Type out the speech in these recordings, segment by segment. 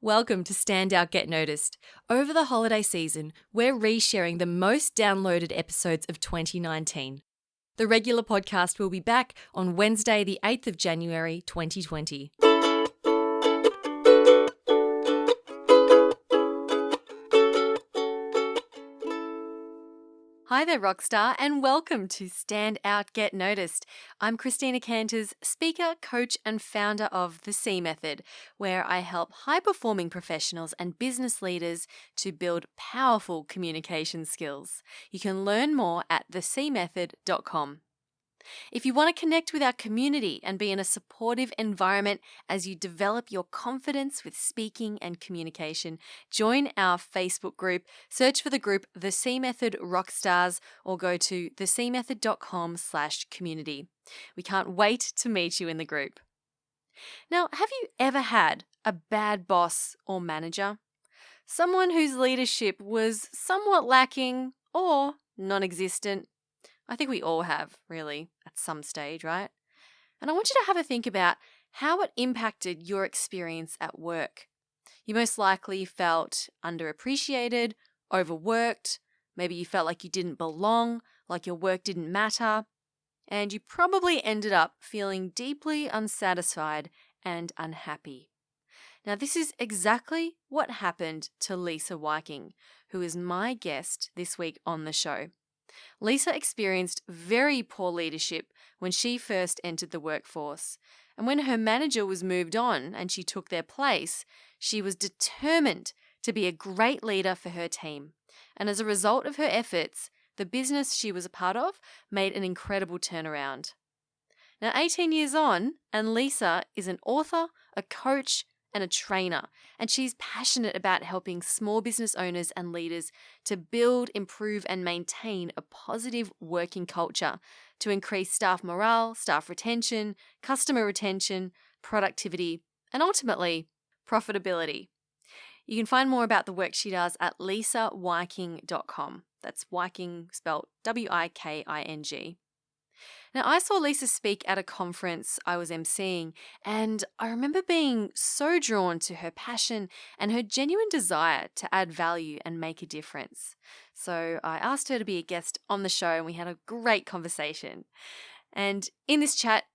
Welcome to Stand Out Get Noticed. Over the holiday season, we're resharing the most downloaded episodes of 2019. The regular podcast will be back on Wednesday, the 8th of January, 2020. Hi there, Rockstar, and welcome to Stand Out Get Noticed. I'm Christina Canters, speaker, coach, and founder of The C Method, where I help high-performing professionals and business leaders to build powerful communication skills. You can learn more at thecmethod.com. If you want to connect with our community and be in a supportive environment as you develop your confidence with speaking and communication, join our Facebook group, search for the group The C Method Rockstars, or go to thecmethod.com/community. We can't wait to meet you in the group. Now, have you ever had a bad boss or manager? Someone whose leadership was somewhat lacking or non-existent? I think we all have, really, at some stage, right? And I want you to have a think about how it impacted your experience at work. You most likely felt underappreciated, overworked, maybe you felt like you didn't belong, like your work didn't matter, and you probably ended up feeling deeply unsatisfied and unhappy. Now, this is exactly what happened to Lisa Viking, who is my guest this week on the show. Lisa experienced very poor leadership when she first entered the workforce. And when her manager was moved on and she took their place, she was determined to be a great leader for her team. And as a result of her efforts, the business she was a part of made an incredible turnaround. Now, 18 years on, and Lisa is an author, a coach, and a trainer, and she's passionate about helping small business owners and leaders to build, improve, and maintain a positive working culture to increase staff morale, staff retention, customer retention, productivity, and ultimately profitability. You can find more about the work she does at lisaviking.com. That's Viking spelled Wiking. Now, I saw Lisa speak at a conference I was emceeing, and I remember being so drawn to her passion and her genuine desire to add value and make a difference. So I asked her to be a guest on the show, and we had a great conversation. And in this chat,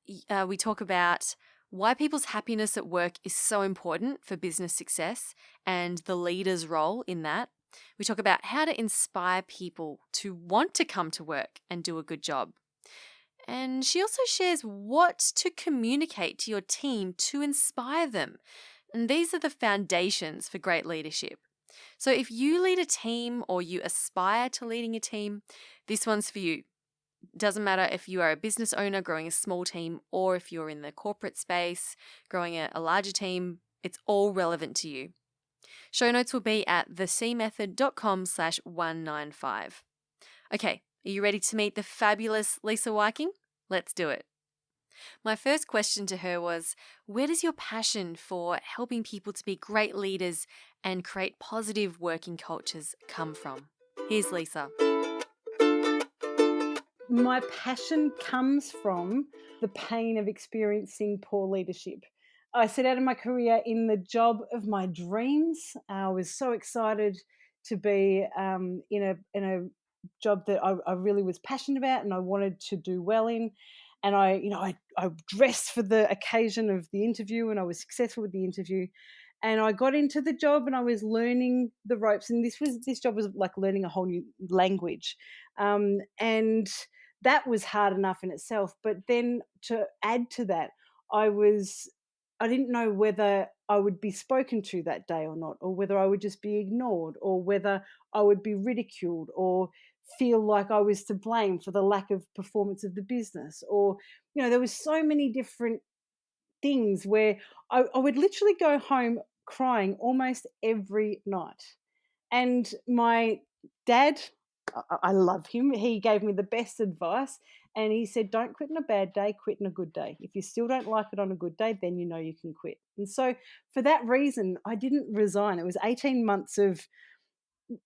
we talk about why people's happiness at work is so important for business success and the leader's role in that. We talk about how to inspire people to want to come to work and do a good job. And she also shares what to communicate to your team to inspire them. And these are the foundations for great leadership. So if you lead a team or you aspire to leading a team, this one's for you. Doesn't matter if you are a business owner growing a small team or if you're in the corporate space growing a larger team, it's all relevant to you. Show notes will be at thecmethod.com/195. Okay. Are you ready to meet the fabulous Lisa Viking? Let's do it. My first question to her was, where does your passion for helping people to be great leaders and create positive working cultures come from? Here's Lisa. My passion comes from the pain of experiencing poor leadership. I set out in my career in the job of my dreams. I was so excited to be in a job that I really was passionate about and I wanted to do well in. And I dressed for the occasion of the interview and I was successful with the interview. And I got into the job and I was learning the ropes. And this job was like learning a whole new language. And that was hard enough in itself. But then to add to that, I didn't know whether I would be spoken to that day or not, or whether I would just be ignored, or whether I would be ridiculed, or feel like I was to blame for the lack of performance of the business. Or, there was so many different things where I would literally go home crying almost every night. And my dad, I love him. He gave me the best advice. And he said, don't quit on a bad day, quit on a good day. If you still don't like it on a good day, then you know you can quit. And so for that reason, I didn't resign. It was 18 months of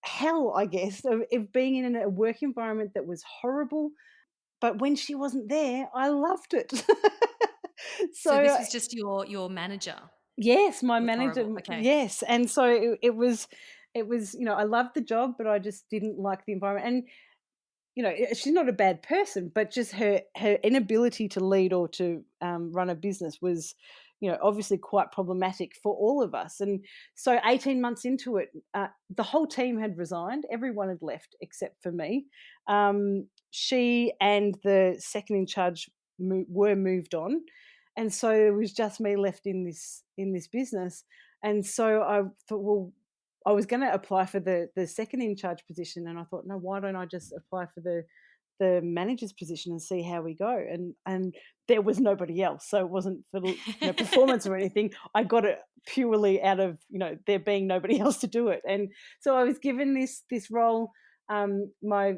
hell, I guess, of being in a work environment that was horrible. But when she wasn't there, I loved it. So this was just your manager? Yes, my It was manager, horrible. Okay. yes, and so it was, I loved the job, but I just didn't like the environment, and she's not a bad person, but just her inability to lead or to run a business was, obviously quite problematic for all of us. And so 18 months into it, the whole team had resigned. Everyone had left except for me. She and the second in charge were moved on, and so it was just me left in this business. And so I thought, well, I was going to apply for the second in charge position, and I thought, no, why don't I just apply for the manager's position and see how we go? And there was nobody else, so it wasn't for performance or anything. I got it purely out of there being nobody else to do it, and so I was given this role. My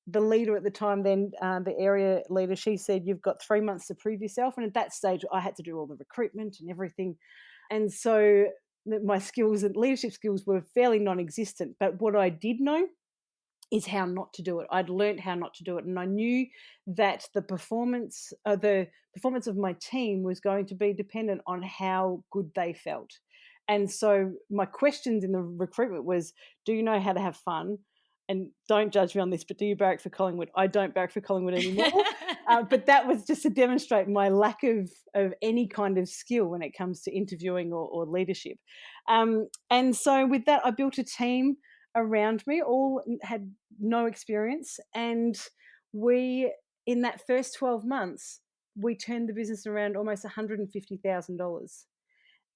The leader at the time, then the area leader, she said, "You've got 3 months to prove yourself." And at that stage, I had to do all the recruitment and everything, and so my skills and leadership skills were fairly non-existent. But what I did know is how not to do it. I'd learned how not to do it, and I knew that the performance of my team was going to be dependent on how good they felt. And so my questions in the recruitment was, do you know how to have fun? And don't judge me on this, but do you barrack for Collingwood? I don't barrack for Collingwood anymore. But that was just to demonstrate my lack of any kind of skill when it comes to interviewing or leadership. And so with that, I built a team around me, all had no experience. And we, in that first 12 months, we turned the business around almost $150,000.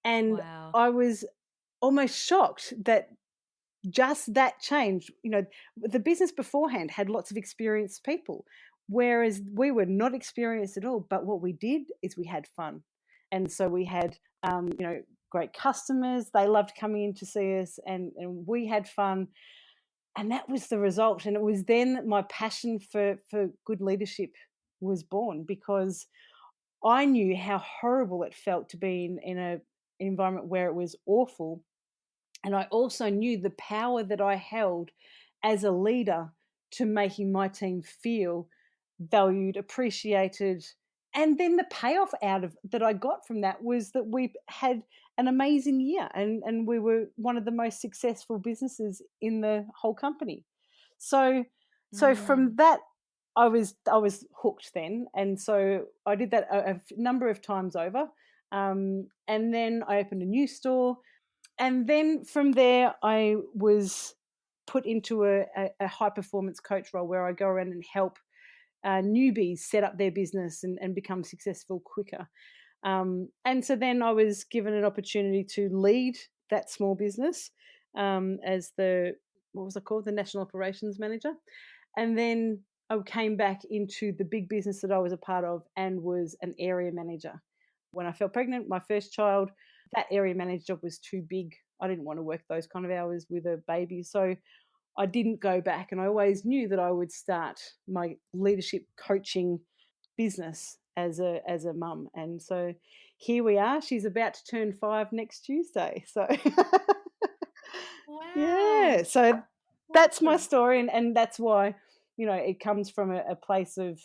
And Wow. I was almost shocked that just that change. The business beforehand had lots of experienced people, whereas we were not experienced at all. But what we did is we had fun. And so we had, great customers. They loved coming in to see us, and we had fun, and that was the result. And it was then that my passion for good leadership was born, because I knew how horrible it felt to be in a environment where it was awful, and I also knew the power that I held as a leader to making my team feel valued, appreciated. And then the payoff out of that I got from that was that we had an amazing year, and we were one of the most successful businesses in the whole company. So Mm. from that, I was hooked then, and so I did that a number of times over. And then I opened a new store, and then from there, I was put into a high performance coach role, where I go around and help newbies set up their business and become successful quicker. And so then I was given an opportunity to lead that small business, as what was I called? The National Operations Manager. And then I came back into the big business that I was a part of and was an area manager. When I fell pregnant, my first child, that area manager job was too big. I didn't want to work those kind of hours with a baby. So I didn't go back, and I always knew that I would start my leadership coaching business as a mum. And so here we are. She's about to turn 5 next Tuesday. So yeah, Wow. so that's my Awesome. story, and that's why, it comes from a place of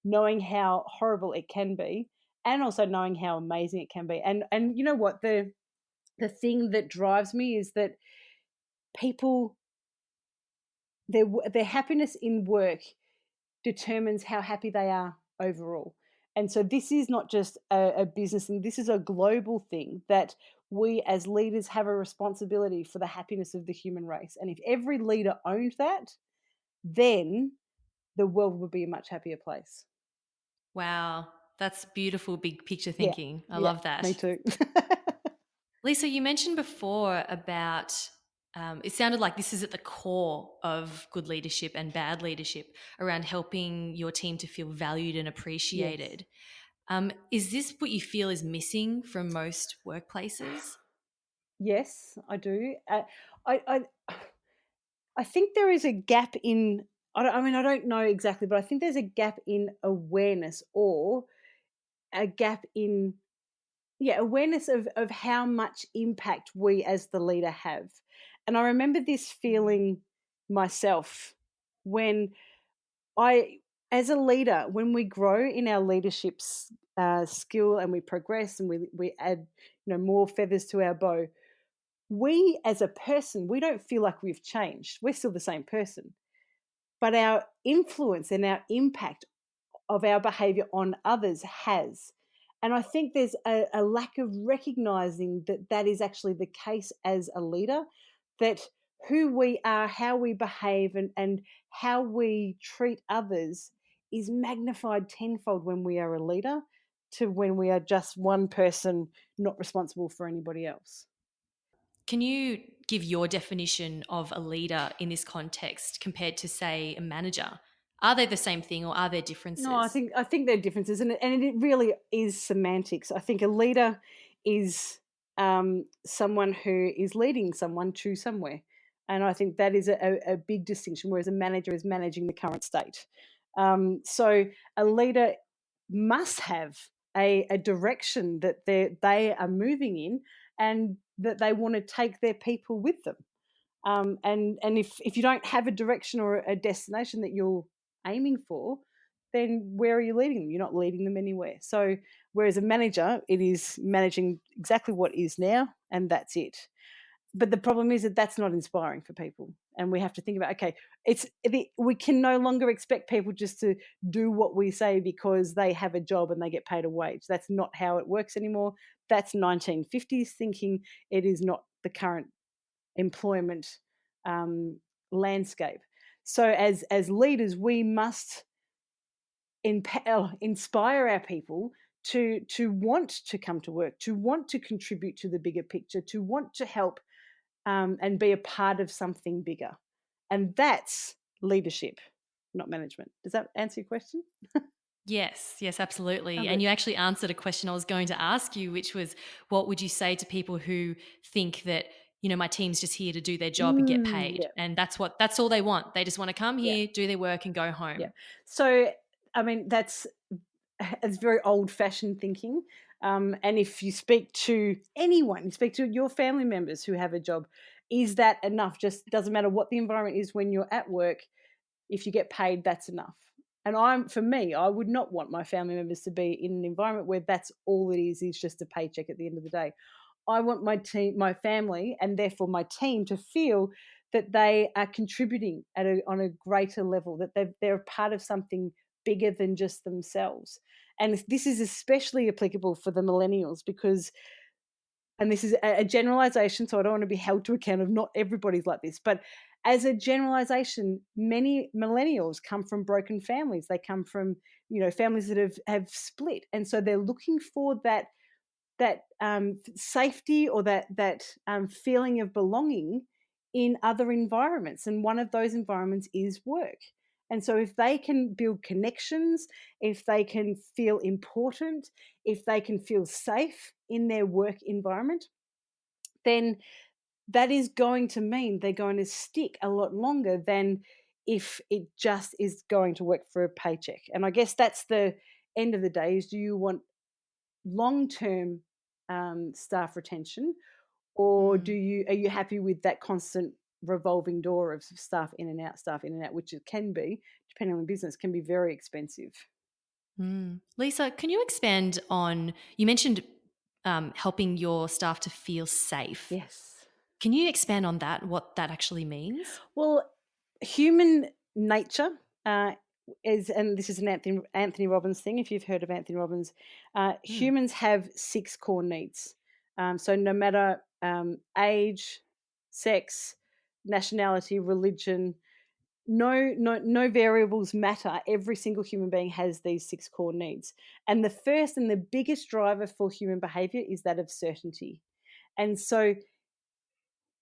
knowing how horrible it can be, and also knowing how amazing it can be. And you know what, the thing that drives me is that people, their happiness in work determines how happy they are overall. And so this is not just a business thing, this is a global thing, that we as leaders have a responsibility for the happiness of the human race. And if every leader owned that, then the world would be a much happier place. Wow. That's beautiful big picture Yeah, thinking. I yeah, love me that. too. Lisa, you mentioned before about it sounded like this is at the core of good leadership and bad leadership around helping your team to feel valued and Yes, appreciated. Is this what you feel is missing from most workplaces? yes, I do. I think there is a gap in. I mean, I don't know exactly, but I think there's a gap in awareness, or a gap in, yeah, awareness of how much impact we as the leader have. And I remember this Mm. feeling myself when I, as a leader, when we grow in our leadership skill, and we progress, and we add more feathers to our bow. We as a person, we don't feel like we've changed. We're still the same person. But our influence and our impact of our behavior on others has. And I think there's a lack of recognizing that that is actually the case as a leader, that who we are, how we behave, and how we treat others is magnified tenfold when we are a leader to when we are just one person not responsible for anybody else. Can you give your definition of a leader in this context compared to, say, a manager? Are they the same thing or are there No, I differences? think I think there are differences, and it really is semantics. I think a leader is someone who is leading someone to somewhere, and I think that is a big distinction. Whereas a manager is managing the current state. So a leader must have a direction that they are moving in, and that they want to take their people with them. And if you don't have a direction or a destination that you're aiming for, then where are you leading them? You're not leading them anywhere. So whereas a manager, it is managing exactly what is now, and that's it. But the problem is that that's not inspiring for people, and we have to think about, okay, we can no longer expect people just to do what we say because they have a job and they get paid a wage. That's not how it works anymore. That's 1950s thinking. It is not the current employment landscape. So as leaders, we must inspire our people to want to come to work, to want to contribute to the bigger picture, to want to help and be a part of something bigger. And that's leadership, not management. Does that answer your question? Yes, absolutely. Oh, And good. you actually answered a question I was going to ask you, which was, what would you say to people who think that, my team's just here to do their job and get paid, Yeah, and that's all they want. They just want to come yeah, here, do their work, and go yeah. home. So, I mean, it's very old-fashioned thinking. And if you speak to anyone, you speak to your family members who have a job, is that enough? Just doesn't matter what the environment is when you're at work. If you get paid, that's enough. And for me, I would not want my family members to be in an environment where that's all it is just a paycheck at the end of the day. I want my team, my family, and therefore my team to feel that they are contributing on a greater level, that they're a part of something bigger than just themselves. And this is especially applicable for the millennials because, and this is a generalization, so I don't want to be held to account of not everybody's like this, but as a generalization, many millennials come from broken families. They come from, families that have split. And so they're looking for that safety or that feeling of belonging in other environments, and one of those environments is work. And so, if they can build connections, if they can feel important, if they can feel safe in their work environment, then that is going to mean they're going to stick a lot longer than if it just is going to work for a paycheck. And I guess that's the end of the day: is do you want long-term staff retention, or Mm. are you happy with that constant revolving door of staff in and out, which it can be, depending on the business, can be very expensive. Lisa, can you expand on, you mentioned helping your staff to feel safe. Yes. Can you expand on that, what that actually means? Well, human nature uh, is, and this is an Anthony Robbins thing. If you've heard of Anthony Robbins, Mm. humans have 6 core needs. So no matter age, sex, nationality, religion, no variables matter. Every single human being has these 6 core needs, and the first and the biggest driver for human behavior is that of certainty. And so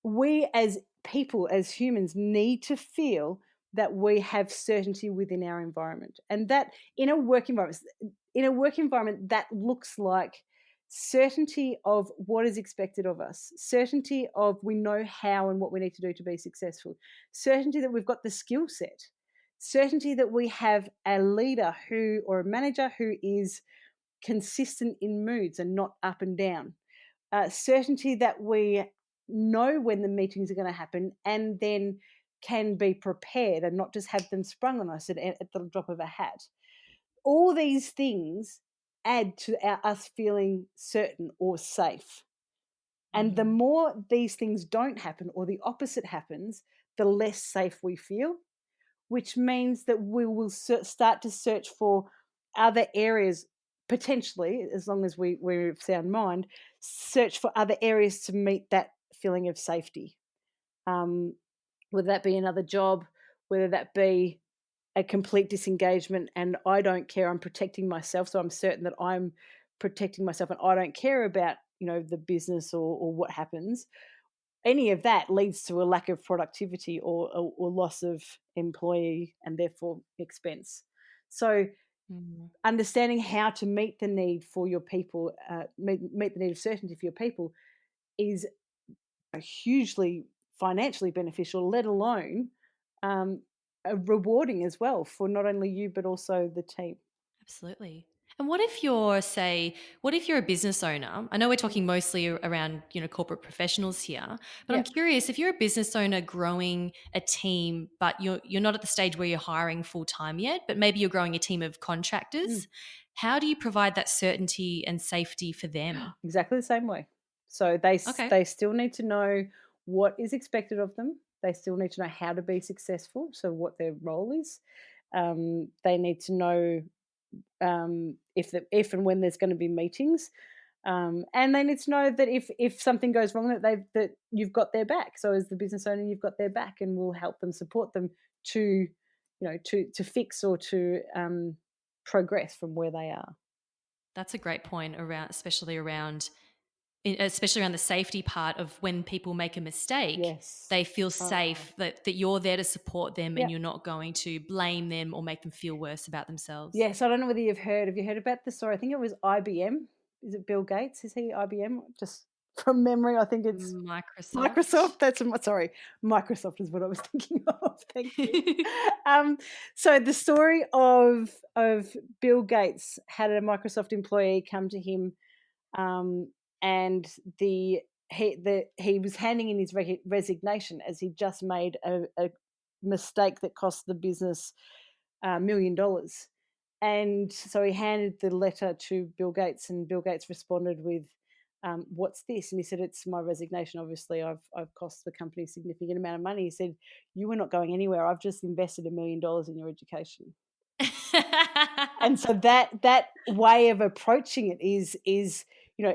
we as people, as humans, need to feel that we have certainty within our environment, and that in a work environment that looks like certainty of what is expected of us, certainty of we know how and what we need to do to be successful, certainty that we've got the skill set, certainty that we have a leader who, or a manager who, is consistent in moods and not up and down, certainty that we know when the meetings are going to happen and then can be prepared and not just have them sprung on us at the drop of a hat. All these things add to us feeling certain or safe. And the more these things don't happen or the opposite happens, the less safe we feel, which means that we will start to search for other areas, potentially, as long as we're of sound mind, search for other areas to meet that feeling of safety. Whether that be another job, whether that be a complete disengagement, and I don't care, I'm protecting myself, so I'm certain that I'm protecting myself and I don't care about, the business or what happens. Any of that leads to a lack of productivity or loss of employee and therefore expense. So understanding how to meet the need for your people, meet the need of certainty for your people, is hugely financially beneficial, let alone rewarding as well for not only you but also the team. Absolutely. And what if you're a business owner? I know we're talking mostly around, corporate professionals here, but I'm curious, if you're a business owner growing a team, but you're not at the stage where you're hiring full time yet, but maybe you're growing a team of contractors, how do you provide that certainty and safety for them? Exactly the same way. So they still need to know what is expected of them. They still need to know how to be successful, so what their role is. They need to know if and when there's going to be meetings, and they need to know that if something goes wrong, that you've got their back. So as the business owner, you've got their back, and will help them, support them to to fix or to progress from where they are. That's a great point especially around the safety part of when people make a mistake. Yes. They feel safe that you're there to support them and Yeah. you're not going to blame them or make them feel worse about themselves. Yes, I don't know whether have you heard about the story? I think it was IBM. Is it Bill Gates? Is he IBM? Just from memory, I think it's Microsoft. Microsoft is what I was thinking of. Thank you. So the story of Bill Gates had a Microsoft employee come to him, and he was handing in his resignation as he just made a mistake that cost the business $1 million. And so he handed the letter to Bill Gates, and Bill Gates responded with, "What's this?" And he said, "It's my resignation. Obviously, I've cost the company a significant amount of money." He said, "You were not going anywhere. I've just invested $1 million in your education." And so that way of approaching it is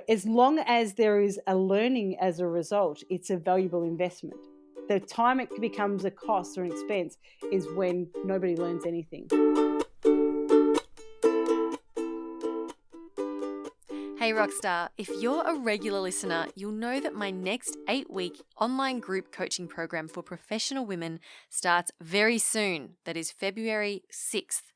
as long as there is a learning as a result, it's a valuable investment. The time it becomes a cost or an expense is when nobody learns anything. Hey Rockstar, if you're a regular listener, you'll know that my next 8-week online group coaching program for professional women starts very soon. That is February 6th.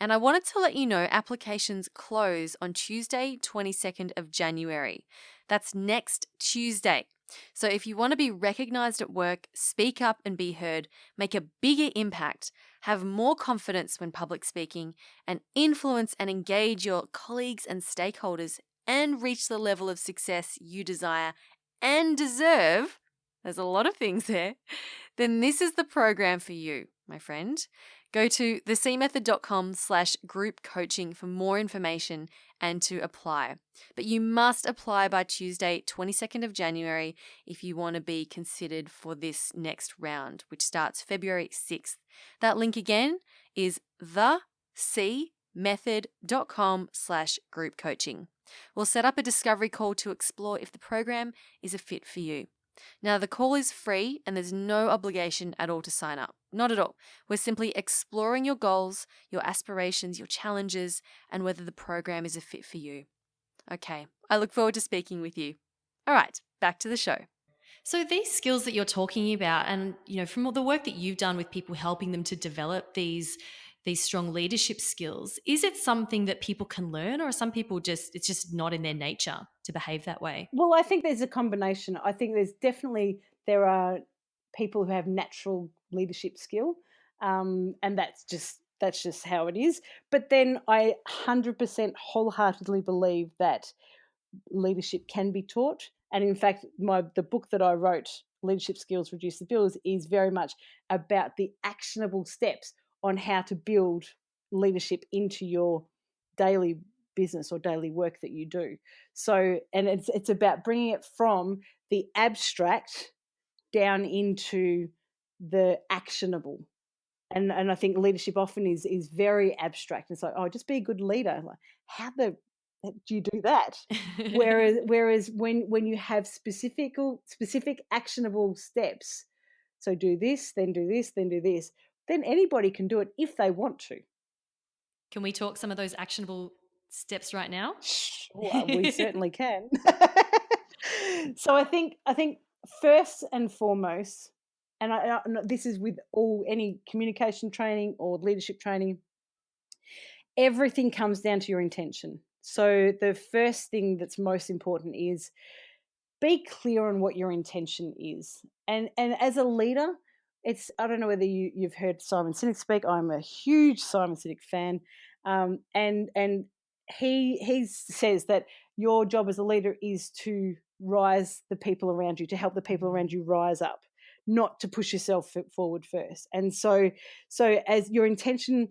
And I wanted to let you know applications close on Tuesday, 22nd of January. That's next Tuesday. So if you want to be recognized at work, speak up and be heard, make a bigger impact, have more confidence when public speaking, and influence and engage your colleagues and stakeholders, and reach the level of success you desire and deserve, there's a lot of things there, then this is the program for you, my friend. Go to thecmethod.com/group coaching for more information and to apply. But you must apply by Tuesday, 22nd of January if you want to be considered for this next round, which starts February 6th. That link again is thecmethod.com/group coaching. We'll set up a discovery call to explore if the program is a fit for you. Now, the call is free and there's no obligation at all to sign up. Not at all. We're simply exploring your goals, your aspirations, your challenges, and whether the program is a fit for you. Okay, I look forward to speaking with you. All right, back to the show. So these skills that you're talking about, and from all the work that you've done with people, helping them to develop these strong leadership skills, is it something that people can learn, or are some people it's just not in their nature to behave that way? Well, I think there's a combination. I think there are people who have natural leadership skill, and that's just how it is. But then I 100% wholeheartedly believe that leadership can be taught. And in fact, the book that I wrote, Leadership Skills Reduce the Bills, is very much about the actionable steps on how to build leadership into your daily business or daily work that you do. So, and it's about bringing it from the abstract down into the actionable. And I think leadership often is very abstract. It's like, oh, just be a good leader. Like, how the heck do you do that? Whereas when you have specific actionable steps, so do this, then do this, then do this, then anybody can do it if they want to. Can we talk some of those actionable steps right now? Sure, we certainly can. So I think first and foremost, and this is with any communication training or leadership training, everything comes down to your intention. So the first thing that's most important is be clear on what your intention is. And as a leader, I don't know whether you've heard Simon Sinek speak. I'm a huge Simon Sinek fan. And he says that your job as a leader is to rise the people around you, to help the people around you rise up, not to push yourself forward first. And so as your intention,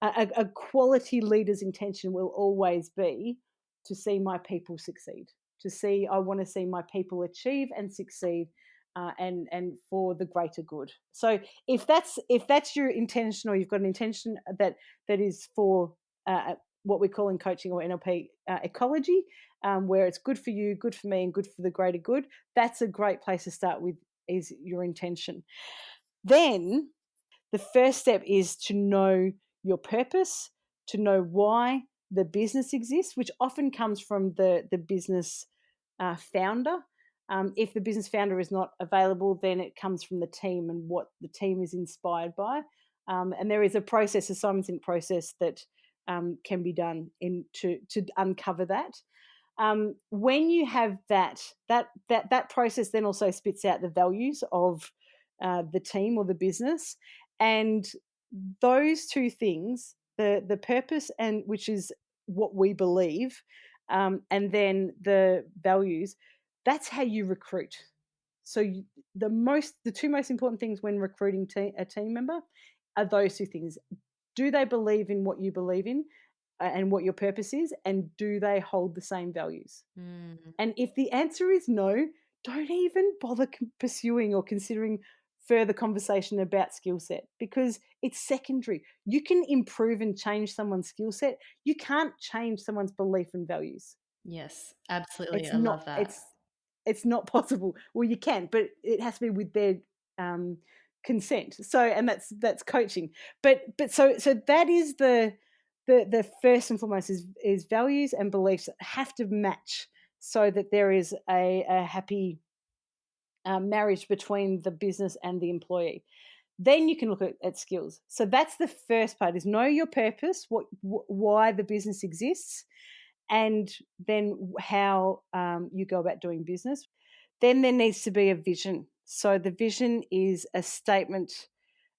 a quality leader's intention will always be to see my people succeed, I want to see my people achieve and succeed, and for the greater good. So if that's your intention, or you've got an intention that is for what we call in coaching or NLP ecology, where it's good for you, good for me, and good for the greater good, that's a great place to start with, is your intention. Then the first step is to know your purpose, to know why the business exists, which often comes from the business founder. If the business founder is not available, then it comes from the team and what the team is inspired by. And there is a process, a Simon Sinek process, that can be done to uncover that. When you have that process, then also spits out the values of the team or the business, and those two things, the purpose, and which is what we believe, and then the values, that's how you recruit. So the two most important things when recruiting a team member are those two things. Do they believe in what you believe in, and what your purpose is, and do they hold the same values? And if the answer is no, don't even bother pursuing or considering further conversation about skill set, because it's secondary. You can improve and change someone's skill set. You can't change someone's belief and values. Yes, absolutely. It's I not love that. it's not possible. Well, you can, but it has to be with their consent. So, and that's coaching. But so that is the first and foremost is values and beliefs have to match, so that there is a happy marriage between the business and the employee. Then you can look at skills. So that's the first part, is know your purpose, why the business exists, and then how you go about doing business. Then there needs to be a vision. So the vision is a statement,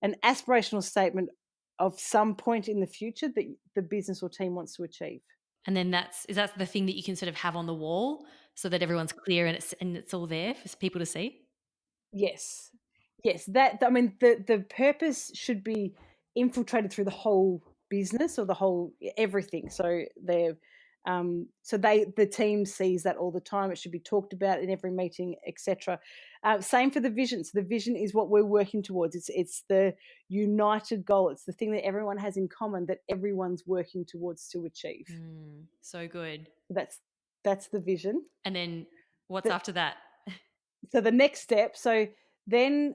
an aspirational statement of some point in the future that the business or team wants to achieve. And then is that the thing that you can sort of have on the wall so that everyone's clear and it's all there for people to see? Yes. That, I mean, the purpose should be infiltrated through the whole business, or the whole everything. So the team sees that all the time. It should be talked about in every meeting, etc. Same for the vision. So the vision is what we're working towards. It's the united goal. It's the thing that everyone has in common, that everyone's working towards to achieve. So good. That's the vision. And then what's after that? So the next step. So then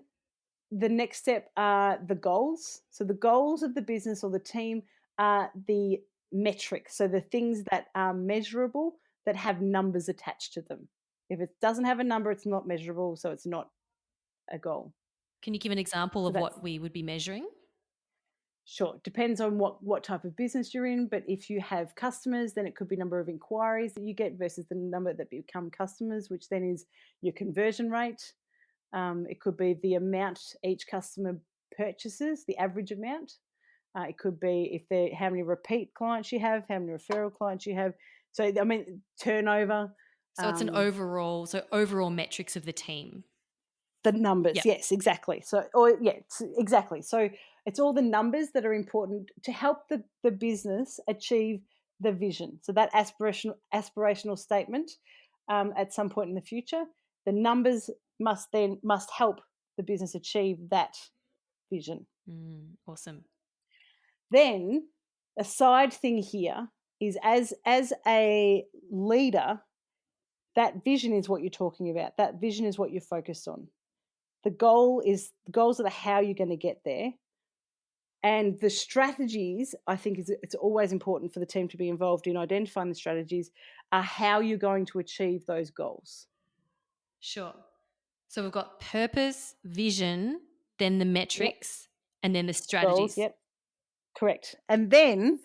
the next step are the goals. So the goals of the business or the team are the metrics. So the things that are measurable, that have numbers attached to them. If it doesn't have a number, it's not measurable, so it's not a goal. Can you give an example of what we would be measuring? Sure. Depends on what type of business you're in. But if you have customers, then it could be number of inquiries that you get versus the number that become customers, which then is your conversion rate. It could be the amount each customer purchases, the average amount. It could be how many repeat clients you have, how many referral clients you have. So, I mean, turnover. So it's overall metrics of the team. The numbers, yep. Yes, exactly. So, exactly. So it's all the numbers that are important to help the business achieve the vision. So that aspirational statement at some point in the future, the numbers must help the business achieve that vision. Awesome. Then a side thing here is as a leader, that vision is what you're talking about. That vision is what you're focused on. The goals are the how you're going to get there. And the strategies, I think it's always important for the team to be involved in identifying the strategies, are how you're going to achieve those goals. Sure. So we've got purpose, vision, then the metrics, and then the strategies. Goals, yep. Correct. And then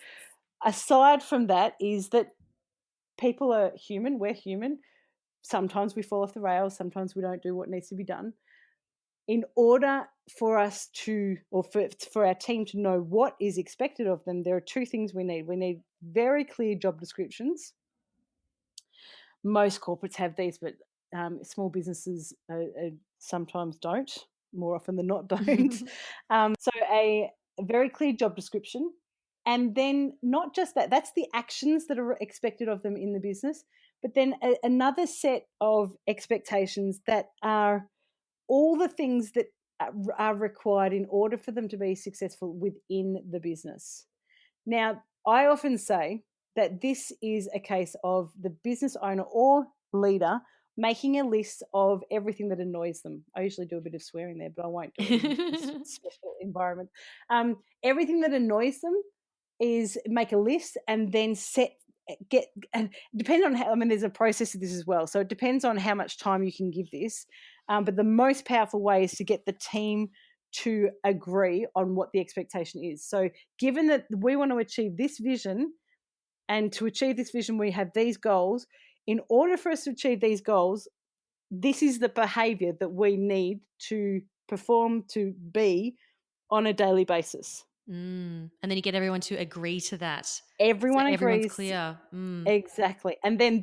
aside from that is that people are human, we're human. Sometimes we fall off the rails, sometimes we don't do what needs to be done. In order for us to, or for our team to know what is expected of them, there are two things we need. We need very clear job descriptions. Most corporates have these, but small businesses sometimes don't, more often than not don't. So a very clear job description. And then not just that, that's the actions that are expected of them in the business, but then another set of expectations that are all the things that are required in order for them to be successful within the business. Now, I often say that this is a case of the business owner or leader making a list of everything that annoys them. I usually do a bit of swearing there, but I won't do it in this special environment. Everything that annoys them is make a list and then and depending on how, there's a process of this as well. So it depends on how much time you can give this. But the most powerful way is to get the team to agree on what the expectation is. So given that we want to achieve this vision, and to achieve this vision, we have these goals. In order for us to achieve these goals, this is the behavior that we need to perform, to be on a daily basis. And then you get everyone to agree to that. Everyone so agrees. Everyone's clear. Exactly. And then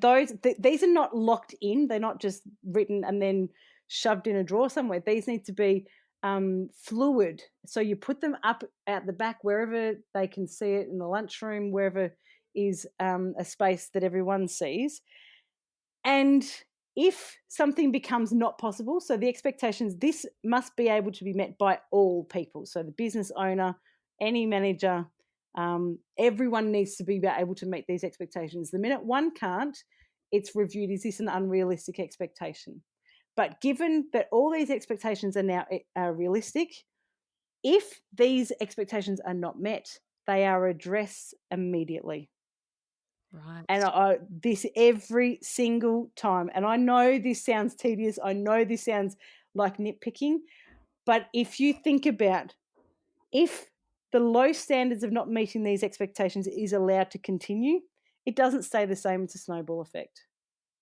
these are not locked in. They're not just written and then shoved in a drawer somewhere. These need to be fluid. So you put them up out the back wherever they can see it, in the lunchroom, wherever is a space that everyone sees. And if something becomes not possible, so the expectations, this must be able to be met by all people. So the business owner, any manager, everyone needs to be able to meet these expectations. The minute one can't, it's reviewed. Is this an unrealistic expectation? But given that all these expectations are now realistic, if these expectations are not met, they are addressed immediately. Right. And this every single time. And I know this sounds tedious. I know this sounds like nitpicking. But if you think about, if the low standards of not meeting these expectations is allowed to continue, it doesn't stay the same. It's a snowball effect,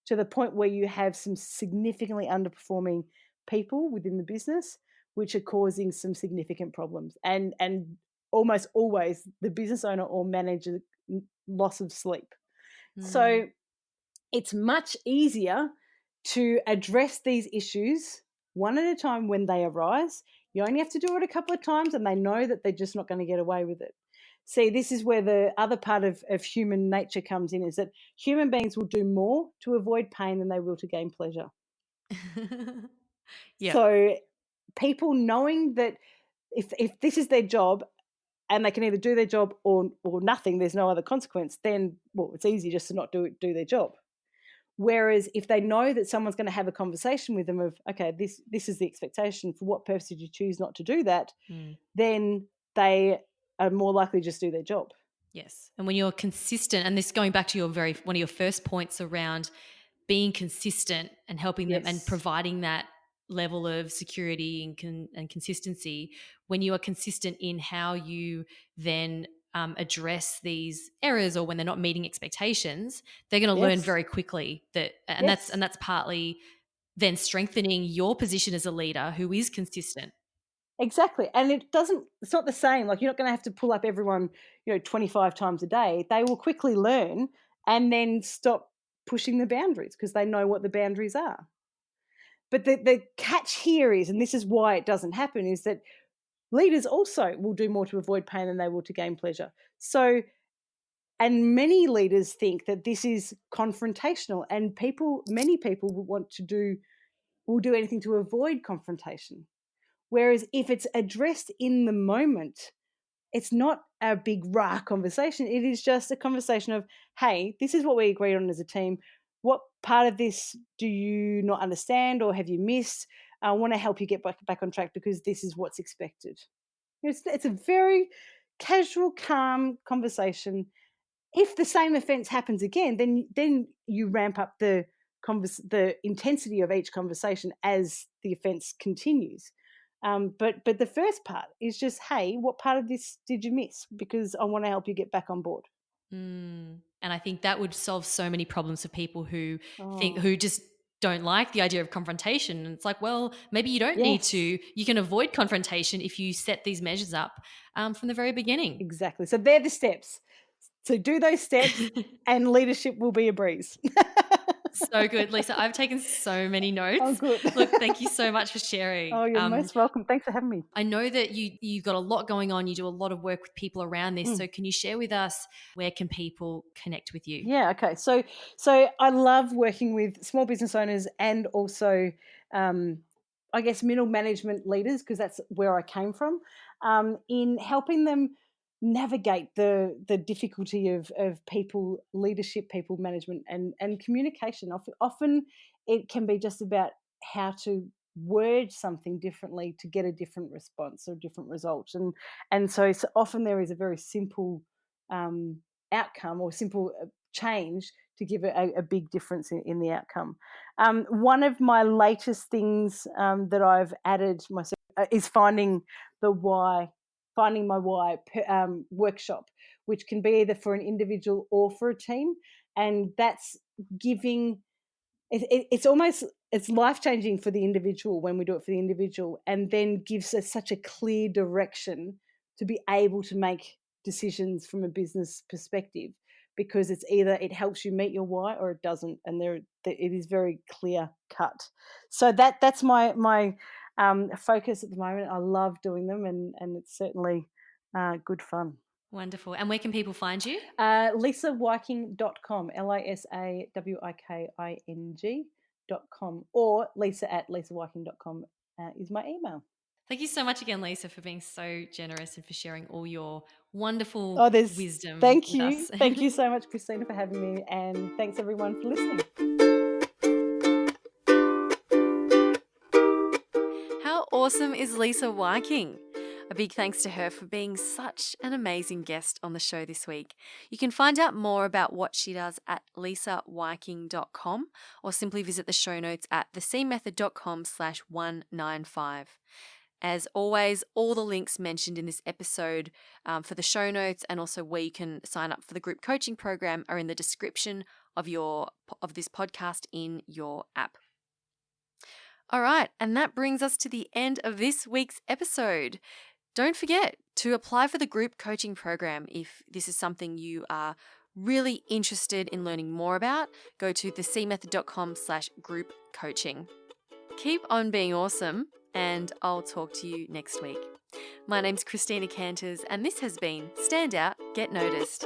to the point where you have some significantly underperforming people within the business, which are causing some significant problems. And almost always the business owner or manager loss of sleep. So it's much easier to address these issues one at a time when they arise. You only have to do it a couple of times and they know that they're just not going to get away with it. See, this is where the other part of human nature comes in, is that human beings will do more to avoid pain than they will to gain pleasure. Yep. So people knowing that if this is their job and they can either do their job or nothing, there's no other consequence, then, well, it's easy just to not do their job. Whereas if they know that someone's going to have a conversation with them of, okay, this is the expectation, for what purpose did you choose not to do that, then they are more likely to just do their job. Yes. And when you're consistent, and this going back to one of your first points around being consistent and helping them and providing that level of security and consistency, when you are consistent in how you then address these errors, or when they're not meeting expectations, they're going to learn very quickly that, and that's partly then strengthening your position as a leader who is consistent. Exactly. And it's not the same. Like, you're not going to have to pull up everyone, 25 times a day. They will quickly learn and then stop pushing the boundaries because they know what the boundaries are. But the catch here is, and this is why it doesn't happen, is that leaders also will do more to avoid pain than they will to gain pleasure. So And many leaders think that this is confrontational, and many people will do anything to avoid confrontation. Whereas if it's addressed in the moment, it's not a big rah conversation. It is just a conversation of, hey, this is what we agreed on as a team. What part of this do you not understand or have you missed? I want to help you get back on track because this is what's expected. It's a very casual, calm conversation. If the same offence happens again, then you ramp up the intensity of each conversation as the offence continues. But the first part is just, hey, what part of this did you miss? Because I want to help you get back on board. And I think that would solve so many problems for people who Oh, who just don't like the idea of confrontation. And it's like, well, maybe you don't need yes, to. You can avoid confrontation if you set these measures up from the very beginning. exactly. So they're the steps. So do those steps, and leadership will be a breeze. So good, Lisa. I've taken so many Oh, notes. good. Look, thank you so much for sharing. Oh, you're most welcome. Thanks for having me. I know that you've got a lot going on. You do a lot of work with people around this. So can you share with us, where can people connect with you? Yeah, okay. So I love working with small business owners and also, I guess, middle management leaders, because that's where I came from, in helping them navigate the difficulty of people leadership, people management, and communication. Often it can be just about how to word something differently to get a different response or different result, and so often there is a very simple outcome or simple change to give a big difference in the outcome. One of my latest things that I've added myself is finding my why workshop, which can be either for an individual or for a team, and that's giving. It's life-changing for the individual when we do it for the individual, and then gives us such a clear direction to be able to make decisions from a business perspective, because it's either it helps you meet your why or it doesn't, and it is very clear cut. So that's my focus at the moment. I love doing them, and it's certainly good fun. Wonderful. And where can people find you? LisaWiking.com, LisaWiking.com, or lisa@lisawiking.com is my email. Thank you so much again, Lisa, for being so generous and for sharing all your wonderful Oh, wisdom thank with you. us. Thank you so much, Christina, for having me, and thanks everyone for listening. How awesome is Lisa Wiking? A big thanks to her for being such an amazing guest on the show this week. You can find out more about what she does at lisawiking.com, or simply visit the show notes at thecmethod.com/195. As always, all the links mentioned in this episode for the show notes, and also where you can sign up for the group coaching program, are in the description of this podcast in your app. All right, and that brings us to the end of this week's episode. Don't forget to apply for the group coaching program if this is something you are really interested in learning more about. Go to thecmethod.com/group coaching. Keep on being awesome, and I'll talk to you next week. My name's Christina Canters, and this has been Stand Out, Get Noticed.